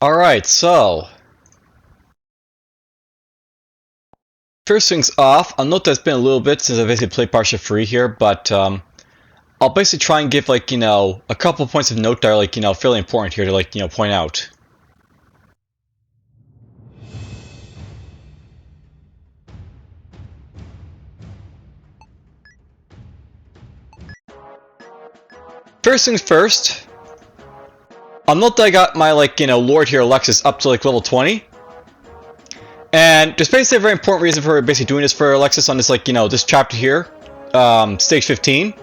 Alright, so first things off, I'll note that it's been a little bit since I basically played Partia free here, but I'll basically try and give a couple of points of note that are fairly important here to point out. First things first, I'll note that I got my Lord here Alexis up to level 20. And there's basically a very important reason for basically doing this for Alexis on this this chapter here, stage 15.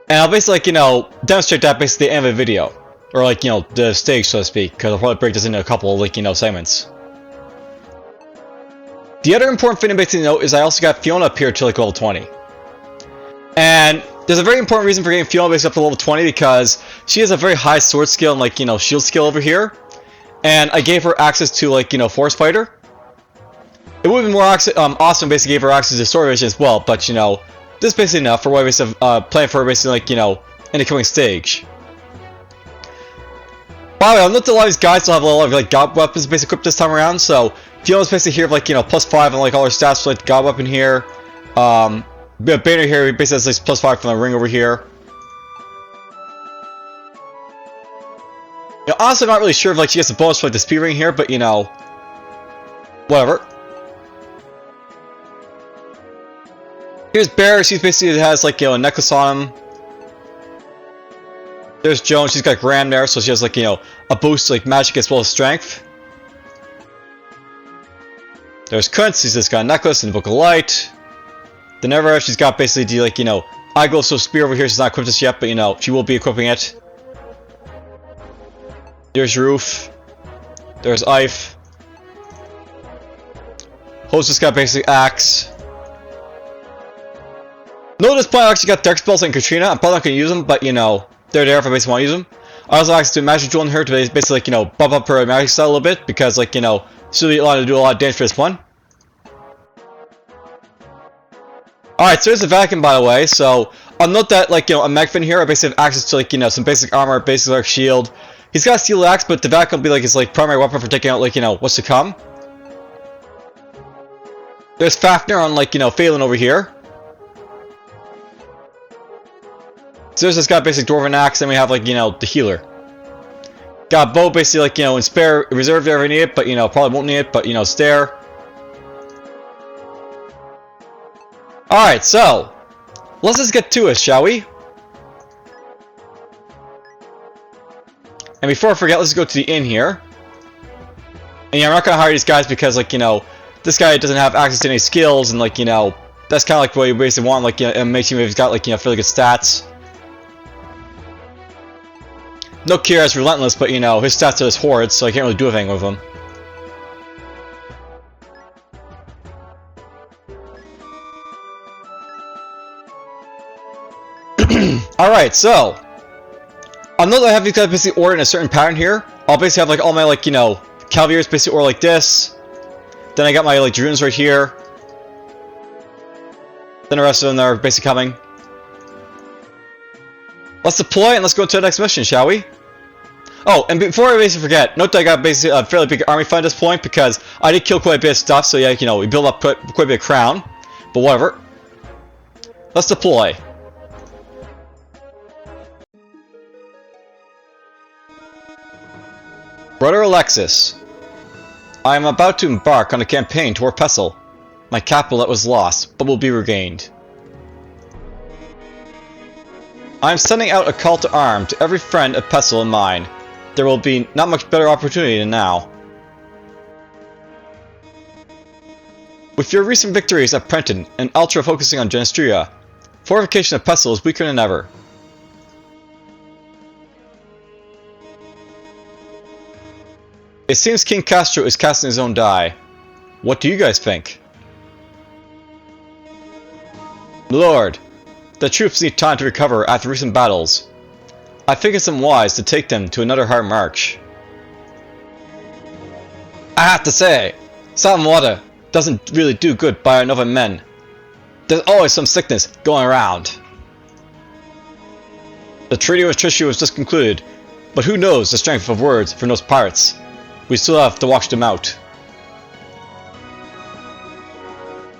And I'll basically demonstrate that basically at the end of the video, or the stage, so to speak, because I'll probably break this into a couple of segments. The other important thing to basically note is I also got Fiona up here to level 20. And there's a very important reason for getting Fiona basically up to level 20 because she has a very high sword skill and shield skill over here. And I gave her access to Force Fighter. It would have been more awesome basically gave her access to Sword Vision as well, but this is basically enough for what I basically plan for her basically in the coming stage. By the way, I'll note that a lot of these guys still have a lot of god weapons basically equipped this time around, so Fiona's basically here with +5 on all her stats for the god weapon here. Banner here basically has +5 from the ring over here. Honestly, I'm not really sure if she gets a bonus for the speed ring here, but whatever. Here's Bear. She basically has a necklace on him. There's Joan. She's got Graham there, so she has a boost to magic as well as strength. There's Kuntz. She's just got a necklace and Book of Light. The Never, she's got basically the Eyeglow spear over here. She's not equipped this yet, but she will be equipping it. There's Roof. There's Ife. Host just got basic axe. Notice I actually got Dark Spells and Katrina. I'm probably not going to use them, but they're there if I basically want to use them. I also have access to Magic Jewel in her to basically bump up her magic style a little bit because she'll be allowed to do a lot of damage for this one. Alright, so there's the vacuum by the way, so I'll note that a Megfin here I basically have access to some basic armor, basic shield. He's got a steel axe, but the vacuum will be his primary weapon for taking out what's to come. There's Fafnir on Phelan over here. So there's this guy basic Dwarven axe, and we have the healer. Got Bo basically in spare reserve there if I need it, but probably won't need it, but it's there. Alright, so let's just get to it, shall we? And before I forget, let's go to the inn here. And I'm not gonna hire these guys because this guy doesn't have access to any skills, and that's kind of what you basically want, and makes him if he's got fairly good stats. No Kira is relentless, but his stats are just horrid, so I can't really do anything with him. Alright, so I'll note that I have these guys basically ordered in a certain pattern here. I'll basically have all my Cavaliers basically ordered like this. Then I got my Dragoons right here. Then the rest of them are basically coming. Let's deploy and let's go to the next mission, shall we? Oh, and before I basically forget, note that I got basically a fairly big army fight at this point because I did kill quite a bit of stuff, so yeah, we build up quite a bit of crown. But whatever. Let's deploy. Brother Alexis, I am about to embark on a campaign toward Pessil, my capital that was lost, but will be regained. I am sending out a call to arm to every friend of Pessil and mine. There will be not much better opportunity than now. With your recent victories at Prenton and Ultra focusing on Genestria, fortification of Pessil is weaker than ever. It seems King Castro is casting his own die. What do you guys think? Lord, the troops need time to recover after recent battles. I think it's unwise to take them to another hard march. I have to say, salt and water doesn't really do good by another men. There's always some sickness going around. The treaty with Tricia was just concluded, But who knows the strength of words from those pirates? We still have to watch them out.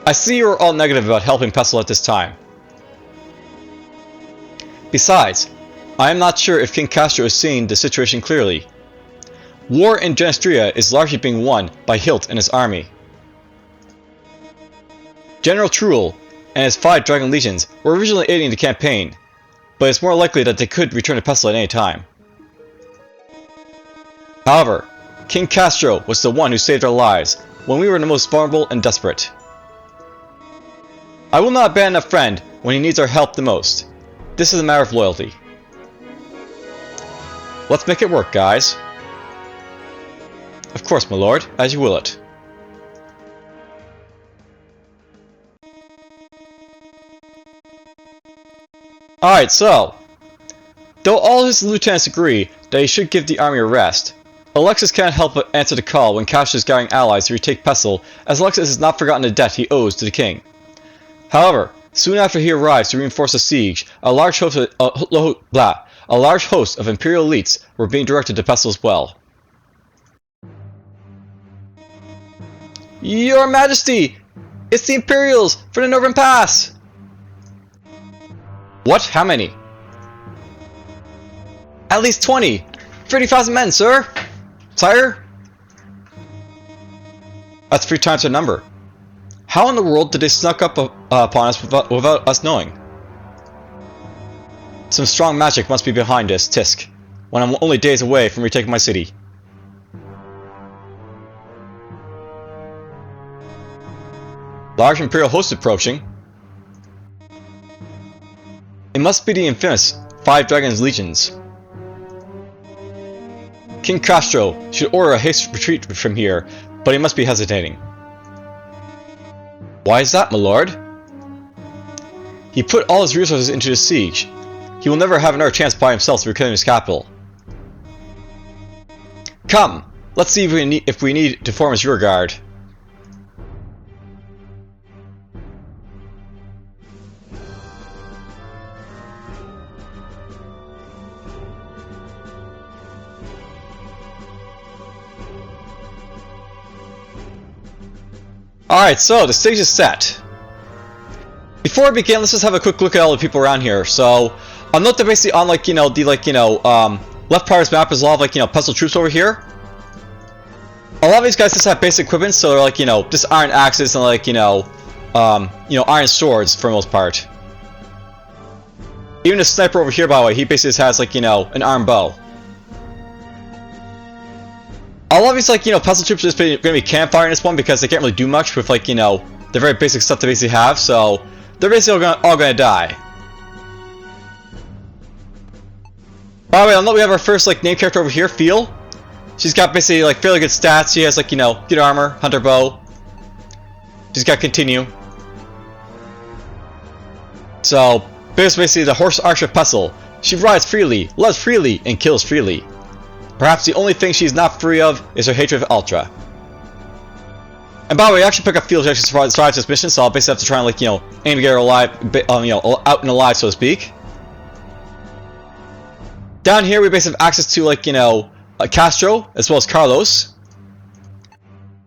I see you are all negative about helping Pessil at this time. Besides, I am not sure if King Castro is seeing the situation clearly. War in Genestria is largely being won by Hilt and his army. General Truel and his 5 Dragon Legions were originally aiding the campaign, but it's more likely that they could return to Pessil at any time. However, King Castro was the one who saved our lives when we were the most vulnerable and desperate. I will not abandon a friend when he needs our help the most. This is a matter of loyalty. Let's make it work, guys. Of course, my lord, as you will it. Alright, so, though all his lieutenants agree that he should give the army a rest, Alexis cannot help but answer the call when Castro is gathering allies to retake Pessil, as Alexis has not forgotten the debt he owes to the king. However, soon after he arrives to reinforce the siege, a large host of imperial elites were being directed to Pessil as well. Your Majesty! It's the Imperials for the Northern Pass! What? How many? At least 20! 30,000 men, sir! Sire? That's 3 times their number. How in the world did they snuck up upon us without us knowing? Some strong magic must be behind this, Tisk, when I'm only days away from retaking my city. Large Imperial host approaching. It must be the infamous 5 Dragons Legions. King Castro should order a haste retreat from here, but he must be hesitating. Why is that, my lord? He put all his resources into the siege. He will never have another chance by himself to reclaim his capital. Come, let's see if we need to form his rear guard. Alright, so the stage is set. Before we begin, let's just have a quick look at all the people around here. So, I'll note that basically on left part of this map is a lot of Pessil troops over here. A lot of these guys just have basic equipment, so they're just iron axes and iron swords for the most part. Even the sniper over here, by the way, he basically just has an arm bow. A lot of these Pessil troops are just going to be campfire in this one because they can't really do much with the very basic stuff they basically have, so they're basically all going to die. By the way, I'll note we have our first name character over here, Feel. She's got basically fairly good stats. She has good armor, hunter bow. She's got continue. So basically the horse archer Pessil. She rides freely, loves freely, and kills freely. Perhaps the only thing she's not free of is her hatred of Ultra. And by the way, I actually pick up Field to actually survive this mission, so I'll basically have to try and aim to get her alive, out and alive, so to speak. Down here, we basically have access to Castro as well as Carlos.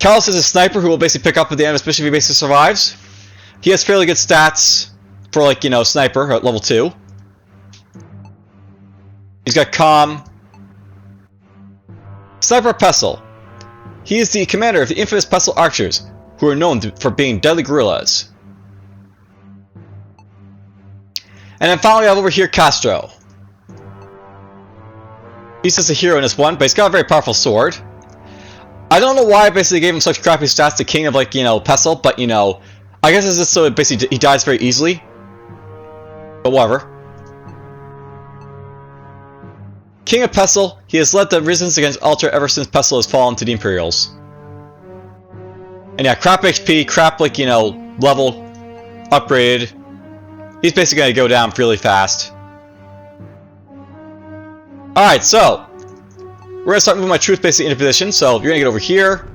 Carlos is a sniper who will basically pick up at the end of this mission if he basically survives. He has fairly good stats for sniper at level 2. He's got calm. Sniper Pessil. He is the commander of the infamous Pessil archers, who are known for being deadly guerrillas. And then finally, I have over here Castro. He's just a hero in this one, but he's got a very powerful sword. I don't know why I basically gave him such crappy stats to King of Pessil, but I guess it's just so basically he dies very easily. But whatever. King of Pessil, he has led the resistance against Ultra ever since Pessil has fallen to the Imperials. And yeah, crap HP, crap level, upgraded. He's basically gonna go down really fast. Alright, so we're gonna start moving my troops basically into position, so you're gonna get over here.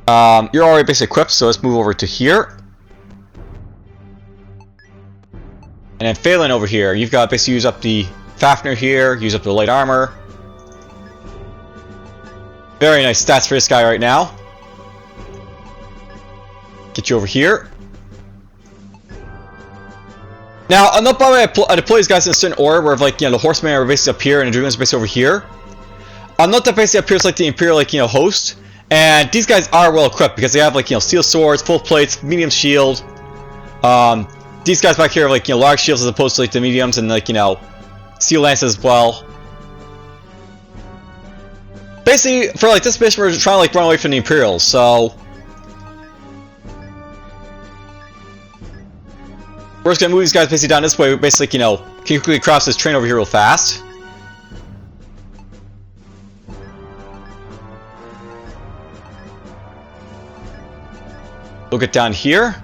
You're already basically equipped, so let's move over to here. And then Phelan over here, you've got to basically use up the Fafnir here, use up the light armor. Very nice stats for this guy right now. Get you over here. Now, I'm not by the way I deploy these guys in a certain order where, like, the horsemen are basically up here and the dragoons are basically over here. I'm not that basically appears like the Imperial, like, host. And these guys are well equipped because they have, like, steel swords, full plates, medium shield. These guys back here have, like, large shields as opposed to, like, the mediums and, like, steel lances as well. Basically, for, like, this mission, we're trying to, like, run away from the Imperials, so we're just gonna move these guys basically down this way. Basically, can quickly cross this train over here real fast. We'll get down here.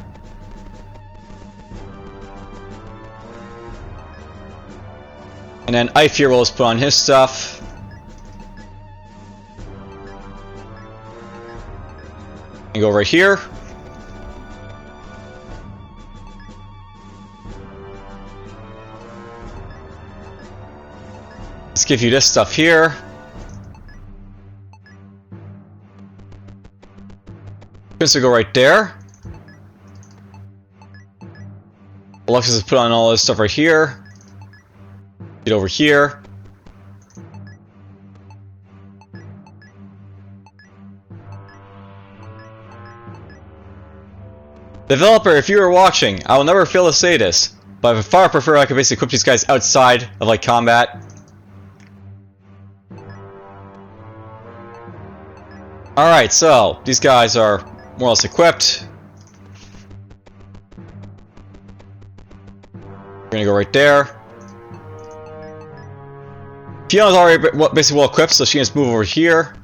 And then Ife here will just put on his stuff. And go right here. Let's give you this stuff here. Prince will go right there. Alexis has put on all this stuff right here. Get over here. Developer, if you are watching, I will never fail to say this, but I would far prefer I could basically equip these guys outside of, like, combat. Alright, so these guys are more or less equipped. We're gonna go right there. Fiona's already basically well equipped, so she can just move over here.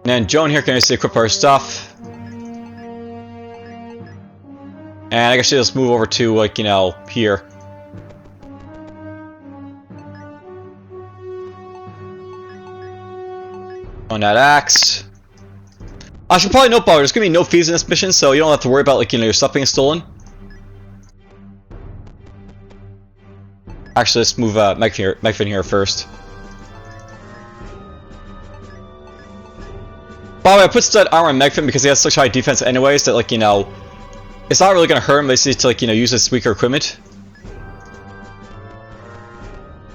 And then Joan here can just equip her stuff. And I guess she'll just move over to, like, here. On that axe. I should probably note, there's gonna be no fees in this mission, so you don't have to worry about, like, your stuff being stolen. Actually, let's move Megfin here first. By the way, I put stud armor on Megfin because he has such high defense anyways that, like, it's not really gonna hurt him basically to, like, use this weaker equipment.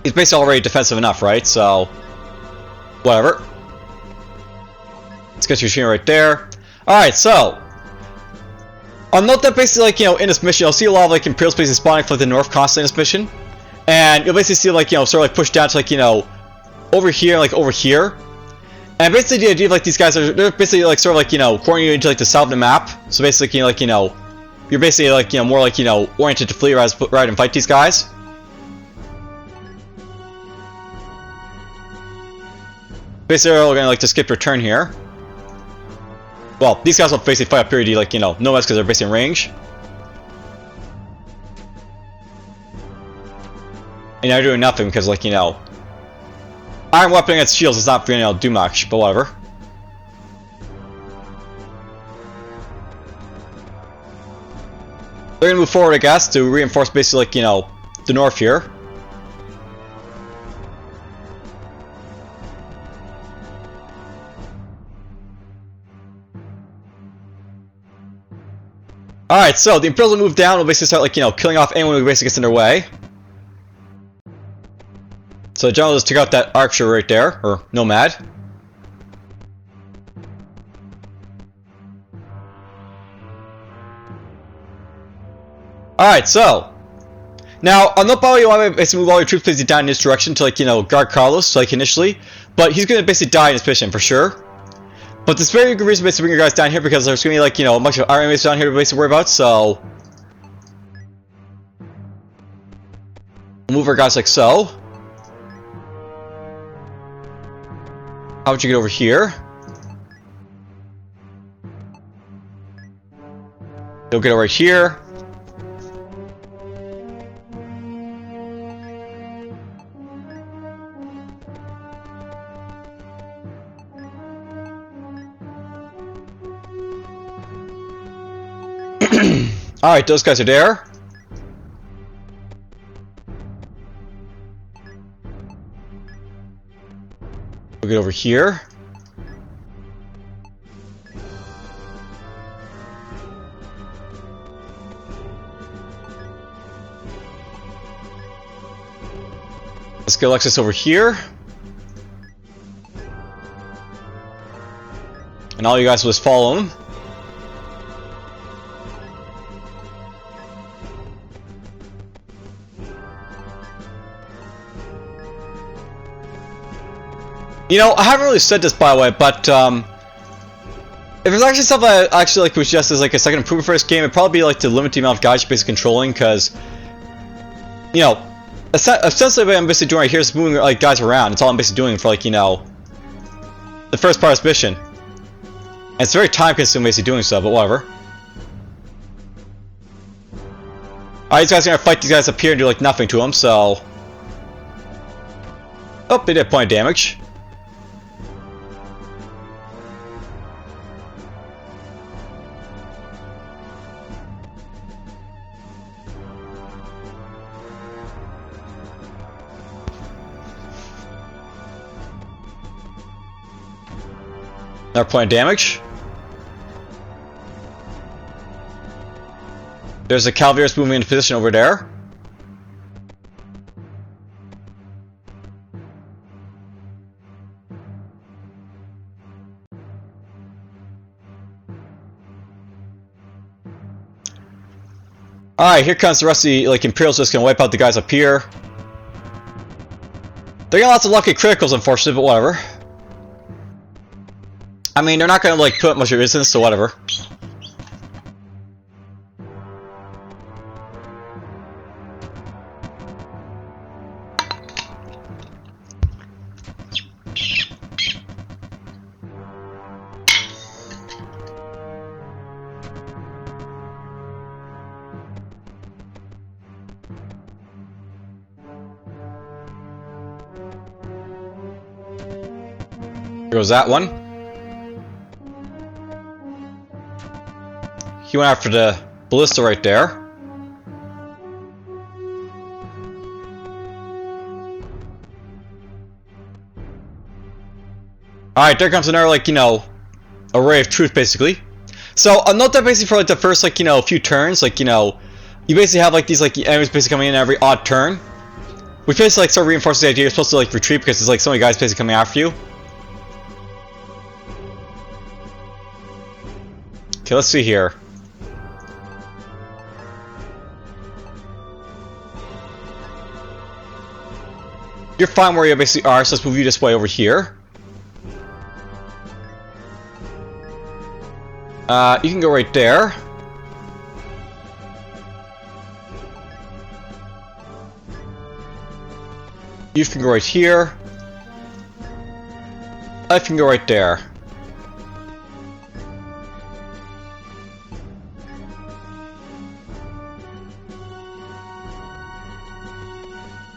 He's basically already defensive enough, right? So, whatever. Let's get your machine right there. Alright, so I'll note that basically, like, in this mission, you'll see a lot of, like, Imperial spaces spawning from the north constantly in this mission. And you'll basically see, like, sort of, like, pushed down to, like, over here, like, over here. And basically the idea of, like, these guys are, they're basically, like, sort of, like, coordinated into, like, the south of the map. So basically, like, you're basically, like, more, like, oriented to flee right and fight these guys. Basically, we're gonna, like, to skip your turn here. Well, these guys will basically fight up here to, like, nomads because they're basically in range. And you're doing nothing because, like, iron weapon against shields is not going to do much, but whatever. They're going to move forward, I guess, to reinforce basically, like, the north here. Alright, so the Imperials will move down, will basically start, like, killing off anyone who basically gets in their way. So the general just took out that archer right there, or nomad. Alright, so now I'm not probably want to basically move all your troops basically down in this direction to, like, guard Carlos, like, initially, but he's gonna basically die in this mission for sure. But there's very good reason basically to bring your guys down here because there's gonna be, like, a bunch of our enemies down here to basically worry about, so we'll move our guys like so. How would you get over here? You'll get over here. Alright, those guys are there. We'll get over here. Let's get Alexis over here. And all you guys will just follow him. You know, I haven't really said this by the way, but if there's actually stuff I actually like would suggest as like a second improvement for this game, it'd probably be like to limit the amount of guys you're basically controlling, because you know, essentially what I'm basically doing right here is moving like guys around. It's all I'm basically doing for like, you know, the first part of this mission. And it's very time consuming basically doing so, but whatever. Alright, these guys are gonna fight these guys up here and do like nothing to them, so. Oh, they did a point of damage. Another point of damage. There's a Cavaliers moving into position over there. Alright, here comes the rest of the like Imperials just gonna wipe out the guys up here. They got lots of lucky criticals, unfortunately, but whatever. I mean, they're not gonna like put much resistance, so whatever. Here goes that one. He went after the ballista right there. Alright, there comes another, like, you know, array of truth, basically. So, I'll note that basically for, like, the first, like, you know, few turns, like, you know, you basically have, like, these, like, enemies basically coming in every odd turn. Which basically, like, sort of reinforces the idea you're supposed to, like, retreat because there's, like, so many guys basically coming after you. Okay, let's see here. You're fine where you basically are, so let's move you this way over here. You can go right there. You can go right here. I can go right there.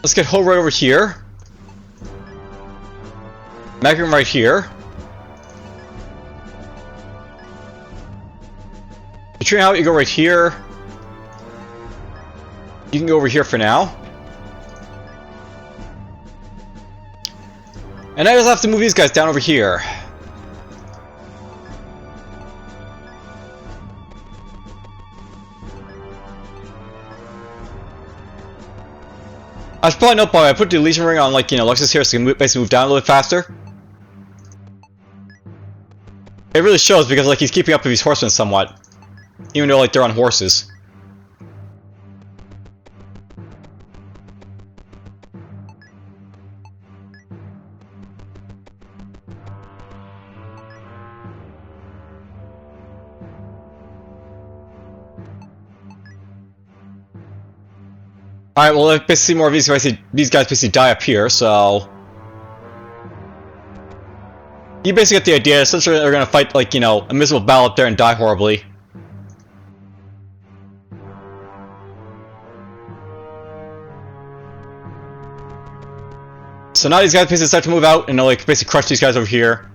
Let's get Ho right over here. Magnum right here. Retreat out, you go right here. You can go over here for now. And I just have to move these guys down over here. I should probably note by the way, I put the Legion ring on, like, you know, Lexus here so you can basically move down a little bit faster. It really shows because, like, he's keeping up with these horsemen somewhat. Even though, like, they're on horses. Alright, well, basically more of these guys basically die up here, so... You basically get the idea. Essentially, they're gonna fight, like, you know, a miserable battle up there and die horribly. So now these guys basically start to move out and they'll, like, basically crush these guys over here.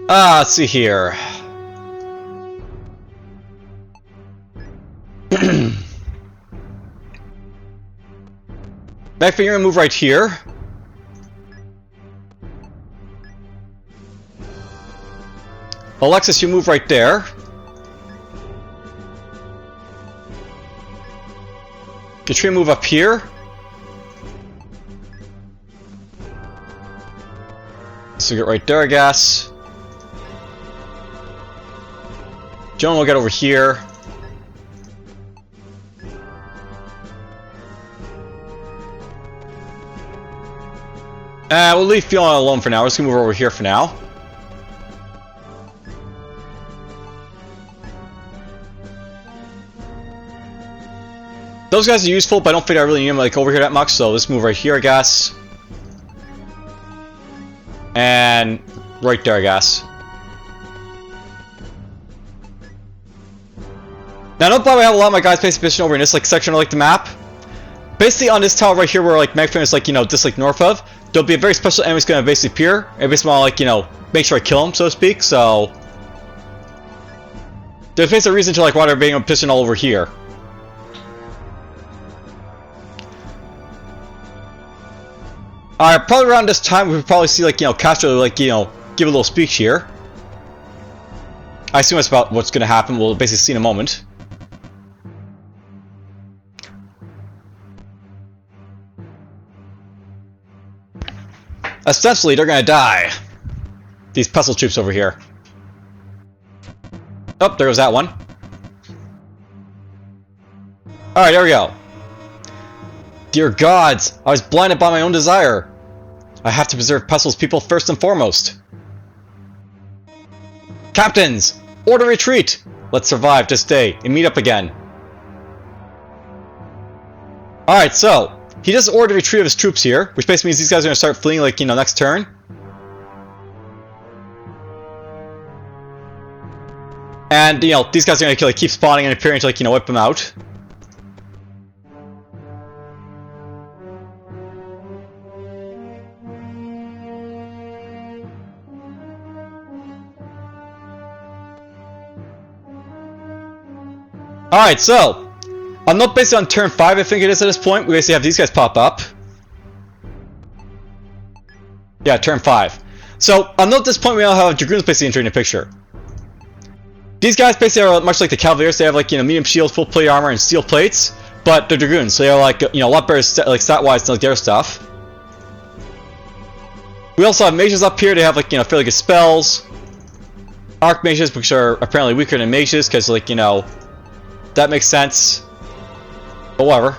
Let's see here. Back you're gonna move right here. Alexis, you move right there. Katrina, move up here. So get right there, I guess. Joan will get over here. We'll leave Fiona alone for now. We're just gonna move over here for now. Those guys are useful, but I don't think I really need them like over here that much, so let's move right here, I guess. And right there, I guess. Now, don't bother, I have a lot of my guys basically positioned over in this like section of like the map. Basically, on this tile right here, where like Magfin is like, you know, just like north of, there'll be a very special enemy that's gonna basically appear. I basically want to like, you know, make sure I kill him, so to speak. So there's basically a reason to like why they're being positioned all over here. Alright, probably around this time we would probably see like, you know, Castro like, you know, give a little speech here. I assume that's about what's gonna happen. We'll basically see in a moment. Essentially, they're gonna die. These pestle troops over here. Oh, there goes that one. Alright, there we go. Dear gods, I was blinded by my own desire. I have to preserve Pessil's people first and foremost. Captains, order retreat! Let's survive this day and meet up again. Alright, so he just ordered a retreat of his troops here, which basically means these guys are going to start fleeing like, you know, next turn. And, you know, these guys are going to like, keep spawning and appearing to like, you know, wipe them out. Alright, so I'm not basically on turn 5, I think it is at this point. We basically have these guys pop up. Yeah, turn 5. So I'm not at this point we now have Dragoons basically entering the picture. These guys basically are much like the Cavaliers. They have like, you know, medium shields, full plate armor, and steel plates. But they're Dragoons, so they're like, you know, a lot better like stat-wise than like their stuff. We also have mages up here. They have like, you know, fairly good spells. Archmages, which are apparently weaker than mages, because like, you know, that makes sense. But whatever.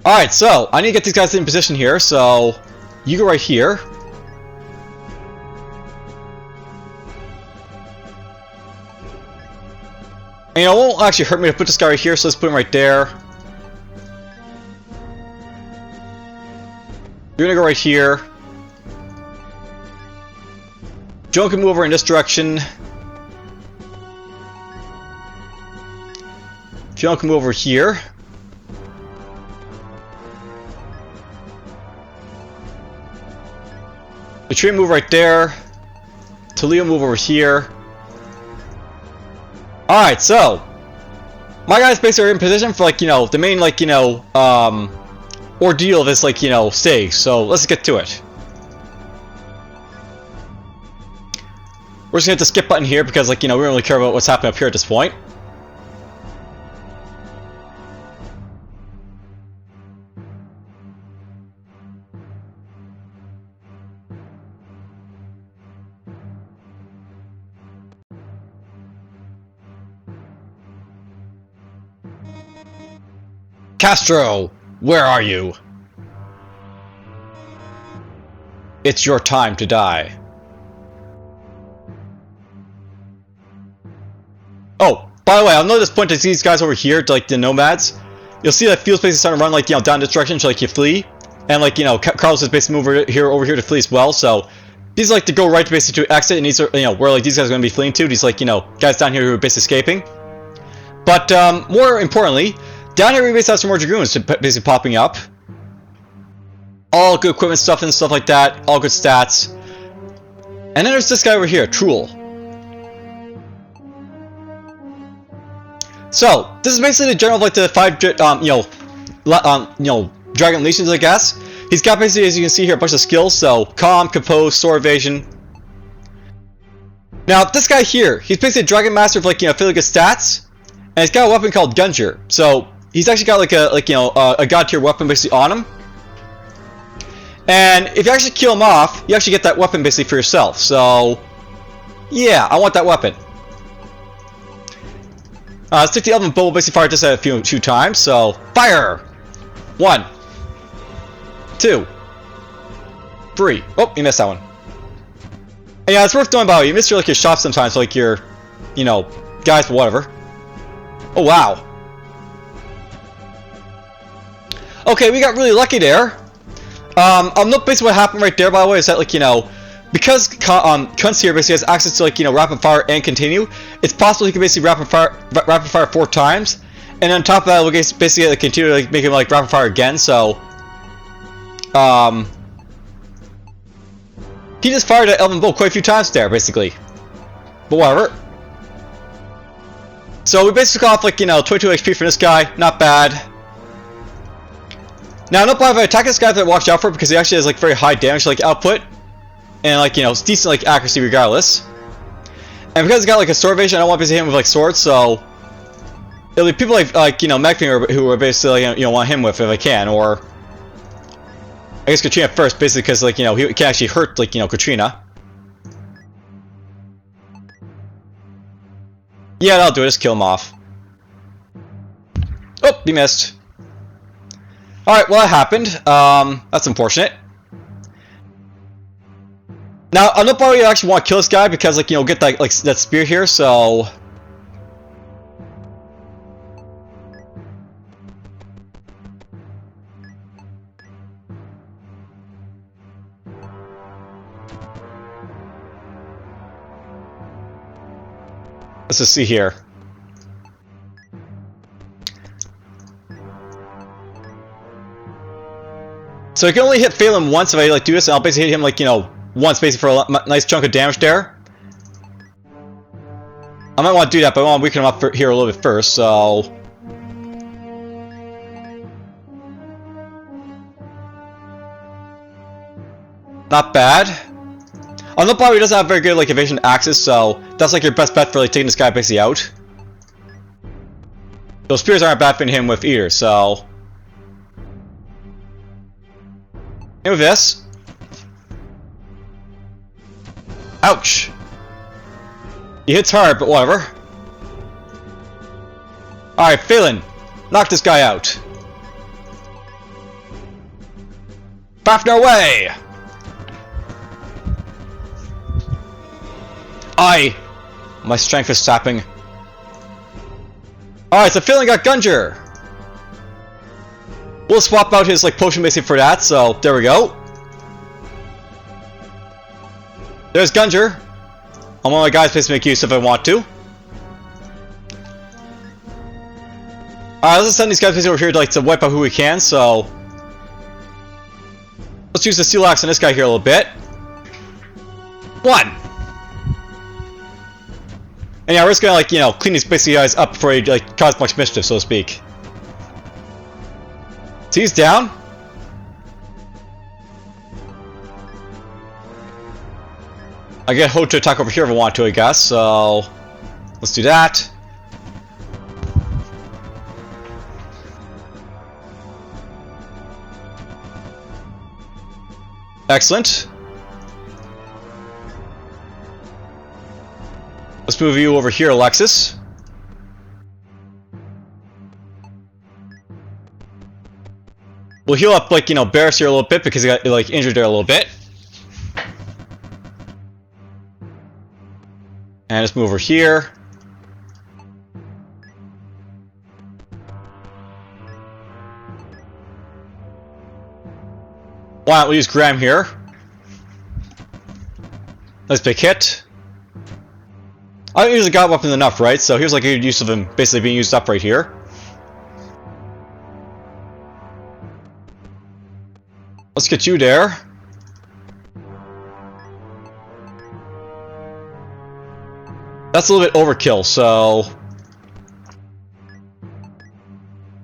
Alright, so I need to get these guys in position here, so you go right here. And, you know, it won't actually hurt me to put this guy right here, so let's put him right there. You're gonna go right here. Joan can move over in this direction. Fiona can move over here. The tree move right there. Talia move over here. Alright, so my guys basically are in position for like, you know, the main like, you know, ordeal of this like, you know, stage. So let's get to it. We're just gonna hit the skip button here because like, you know, we don't really care about what's happening up here at this point. Castro, where are you? It's your time to die. Oh, by the way, I'll note this point to these guys over here, to, like the nomads. You'll see that field space is starting to run like, you know, down this direction, so like you flee, and like, you know, Carlos is basically moving over here to flee as well. So these like to go right basically to exit, and these are, you know, where like these guys are going to be fleeing to. These like, you know, guys down here who are basically escaping. But more importantly, down here we basically have some more Dragoons basically popping up. All good equipment stuff and stuff like that. All good stats. And then there's this guy over here, Truel. So this is basically the general of like the 5 dragon legions, I guess. He's got basically, as you can see here, a bunch of skills. So calm, compose, sword evasion. Now this guy here, he's basically a dragon master with like fairly good stats, and he's got a weapon called Gunjer. So he's actually got like a god tier weapon basically on him. And if you actually kill him off, you actually get that weapon basically for yourself. So yeah, I want that weapon. Let's take the Elven Bow, basically fire just a few times, so fire! 1, 2, 3. Oh, you missed that one. And yeah, it's worth knowing about you miss your shots sometimes, like your, guys, but whatever. Oh wow. Okay, we got really lucky there. I'll note basically what happened right there, by the way, is that because Kunst here basically has access to rapid fire and continue, it's possible he can basically rapid fire 4 times, and on top of that we'll basically continue to make him rapid fire again. So he just fired at Elven Bolt quite a few times there basically, but whatever. So we basically got off 22 HP from this guy, not bad. Now not bad if I attack this guy that I watch out for, because he actually has very high damage output. And it's decent accuracy regardless. And because it's got a sword evasion, I don't want to hit him with swords, so it'll be people Mechling who are basically want him with if I can, or I guess Katrina first, basically because he can actually hurt Katrina. Yeah, that'll do it. Just kill him off. Oh, he missed. All right, well that happened. That's unfortunate. Now, I'm not probably actually want to kill this guy because, get that that spear here. So, let's just see here. So I can only hit Phelan once if I do this, and I'll basically hit him once basically for a nice chunk of damage there. I might want to do that, but I want to weaken him up here a little bit first, so not bad. On the bottom, he doesn't have very good evasion axis, so that's your best bet for taking this guy basically out. Those spears aren't bad for him with either, so and with this. Ouch! He hits hard, but whatever. Alright, Phelan, knock this guy out. Fafnir away! My strength is sapping. Alright, so Phelan got Gunjer. We'll swap out his potion basically for that, so there we go. There's Gunjer. I'm one of my guys basically make use if I want to. Alright, let's send these guys basically over here to wipe out who we can, so let's use the steel axe on this guy here a little bit. 1! And yeah, we're just gonna clean these basically guys up before he cause much mischief, so to speak. So he's down. I get Ho to attack over here if I want to, I guess, so let's do that. Excellent. Let's move you over here, Alexis. We'll heal up Barris here a little bit because he got injured there a little bit. And let's move over here. Why don't we use Graham here? Nice big hit. I don't usually got weapons enough, right? So here's a good use of him basically being used up right here. Let's get you there. That's a little bit overkill, so...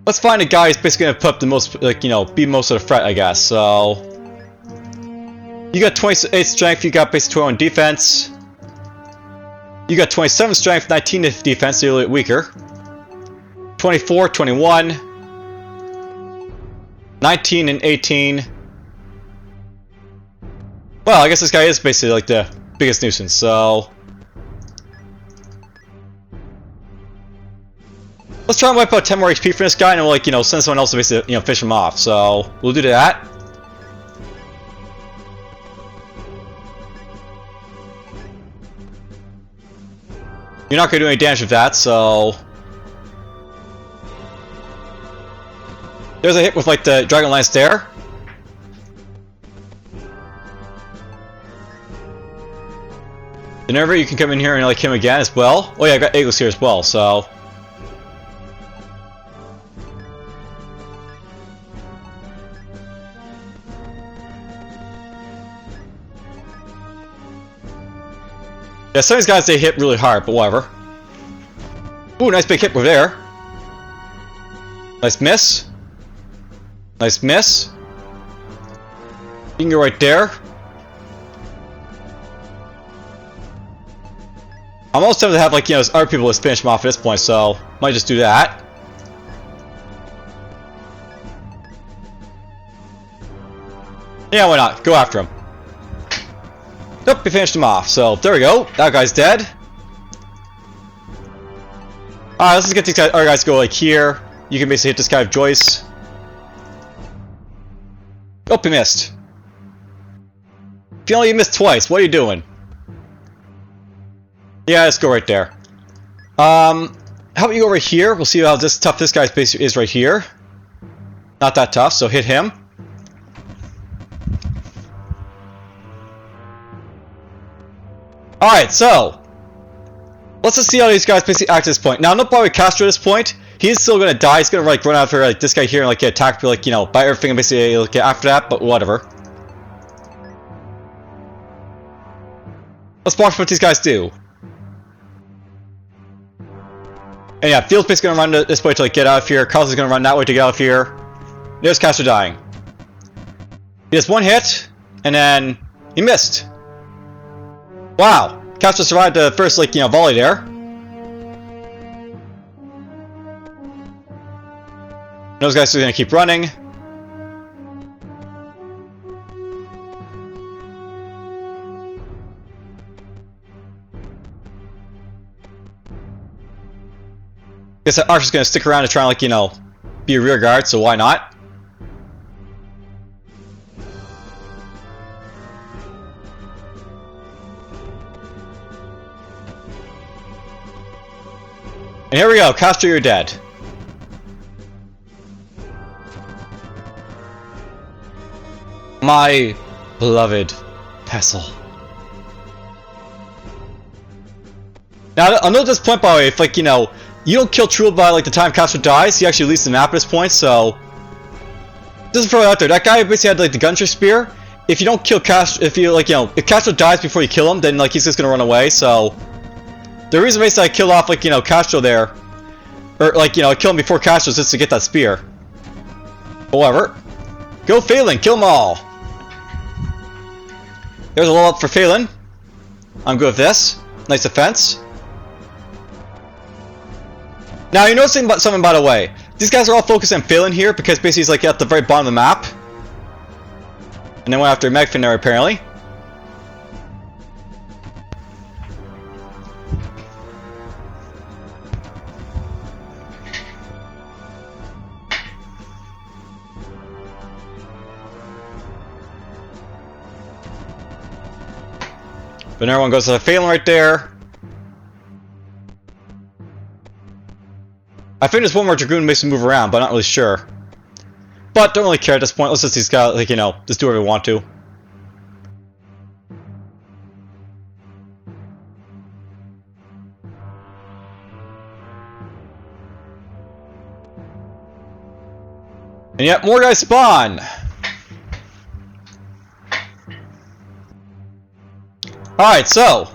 let's find a guy who's basically gonna put up the most, like, you know, be most of the threat, I guess, so... you got 28 strength, you got basically 21 defense. You got 27 strength, 19 defense, so you're a little bit weaker. 24, 21... 19 and 18. Well, I guess this guy is basically like the biggest nuisance, so... let's try and wipe out 10 more HP for this guy, and we'll, like, you know, send someone else to basically, you know, fish him off, so... we'll do that. You're not gonna do any damage with that, so... there's a hit with, like, the Dragon Lance there. Whenever you can come in here and, like, him again as well. Oh yeah, I got Aegis here as well, so... yeah, some of these guys, they hit really hard, but whatever. Ooh, nice big hit over there. Nice miss. Nice miss. You can go right there. I'm almost tempted to have, like, you know, other people to finish him off at this point, so might just do that. Yeah, why not? Go after him. Nope, we finished him off, so there we go. That guy's dead. Alright, let's just get these guys, other guys to go, like, here. You can basically hit this guy with Joyce. Oh, he missed. If you only missed twice, what are you doing? Yeah, let's go right there. How about you go over here? We'll see how tough this guy's base is right here. Not that tough, so hit him. Alright, so let's just see how these guys basically act at this point. Now, I'm not bothered with Castro at this point. He's still gonna die. He's gonna, like, run after, like, this guy here and, like, get attacked, like, you know, by everything and basically, like, get after that, but whatever. Let's watch what these guys do. And yeah, Field's basically gonna run this way to, like, get out of here. Carlos is gonna run that way to get out of here. There's Castro dying. He has one hit, and then he missed. Wow, Castro survived the first, like, you know, volley there. Those guys are gonna keep running. Guess that Archer's gonna stick around to try and, like, you know, be a rear guard, so why not? And here we go, Castro, you're dead. My beloved Pessil. Now, I'll note this point, by the way, if, like, you know, you don't kill True by, like, the time Castro dies, he actually leaves the map at this point, so... just throw it out there, that guy basically had, like, the Gunter Spear. If you don't kill Castro, if you, like, you know, if Castro dies before you kill him, then, like, he's just gonna run away, so... the reason basically I killed off, like, you know, Castro there, or, like, you know, I killed him before Castro is just to get that spear. However, go Phelan, kill them all! There's a level up for Phelan. I'm good with this. Nice defense. Now, you're noticing something, by the way. These guys are all focused on Phelan here because basically he's, like, at the very bottom of the map. And then went after Megfin there, apparently. But everyone goes to the Phelan right there. I think there's one more Dragoon makes him move around, but I'm not really sure. But don't really care at this point. Let's just these guys, like, you know, just do whatever we want to. And yet more guys spawn. Alright, so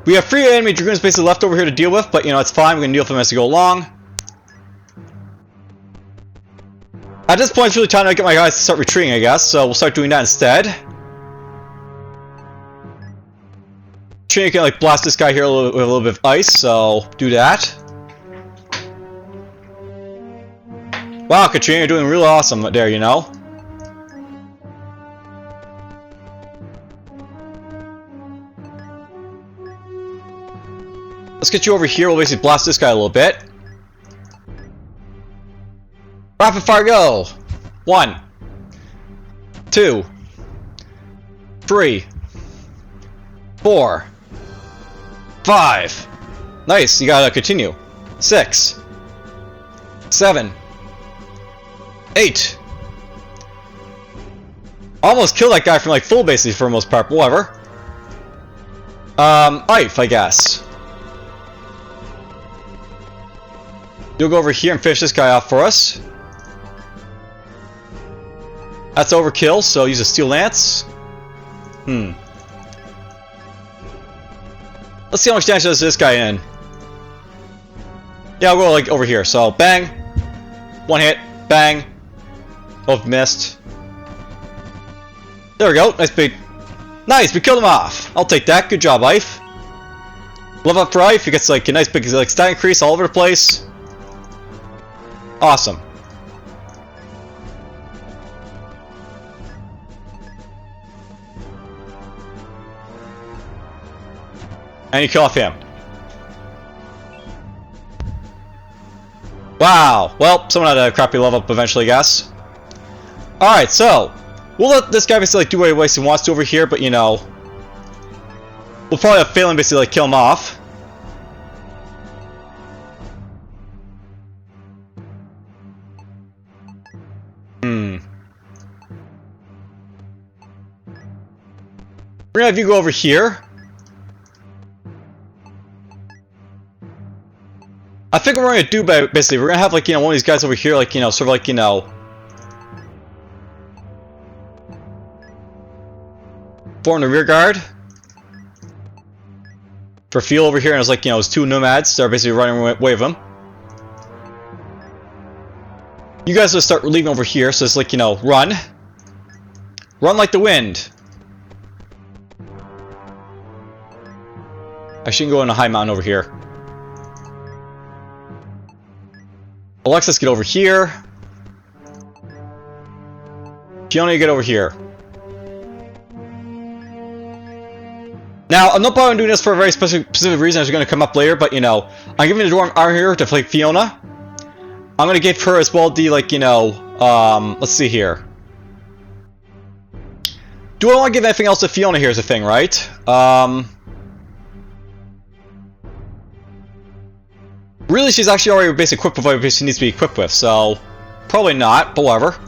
We have 3 enemy dragoons basically left over here to deal with, but you know, it's fine. We're going to deal with them as we go along. At this point, it's really time to get my guys to start retreating, I guess, so we'll start doing that instead. Katrina can like blast this guy here with a little bit of ice, so do that. Wow, Katrina, you're doing really awesome there, you know. Let's get you over here. We'll basically blast this guy a little bit. Rapid fire go! 1, 2, 3, 4, 5. Nice, you gotta continue. 6, 7, 8. Almost killed that guy from like full basically for the most part, whatever. Ife, I guess. You'll go over here and finish this guy off for us. That's overkill, so use a steel lance. Let's see how much damage does this guy in. Yeah, I'll go like over here. So bang, 1 hit, bang, both missed. There we go. Nice big. Nice, we killed him off. I'll take that. Good job, Ife. Level up for Ife. He gets like a nice big like stat increase all over the place. Awesome. And you kill off him. Wow. Well, someone had a crappy level up eventually, I guess. Alright, so we'll let this guy basically like, do what he wants to over here, but you know, we'll probably have failing basically like kill him off. We're gonna have you go over here. I think what we're gonna do basically, we're gonna have like, you know, one of these guys over here, like, you know, sort of like, you know, form the rear guard for fuel over here, and it's like, you know, it's 2 nomads that are basically running away with him. You guys will start leaving over here, so it's like, you know, run like the wind. I shouldn't go on a high mountain over here. Alexis, get over here. Fiona, you get over here. Now, I'm not probably doing this for a very specific reason that's going to come up later, but you know, I'm giving the dwarf armor here to play Fiona. I'm going to give her as well the, like, you know, let's see here. Do I want to give anything else to Fiona here is the thing, right? Really, she's actually already basically equipped with what she needs to be equipped with, so probably not, but whatever.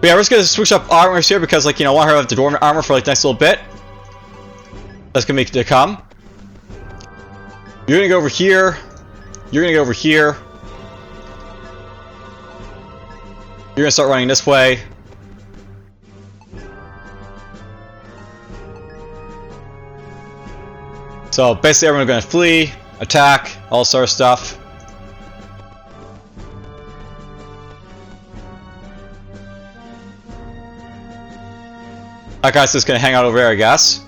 But yeah, we're just gonna switch up armors here because, like, you know, I want her to have the dormant armor for like the next little bit. That's gonna make it to come. You're gonna go over here. You're gonna go over here. You're gonna start running this way. So basically, everyone's gonna flee. Attack, all sort of stuff. That guy's just gonna hang out over there, I guess.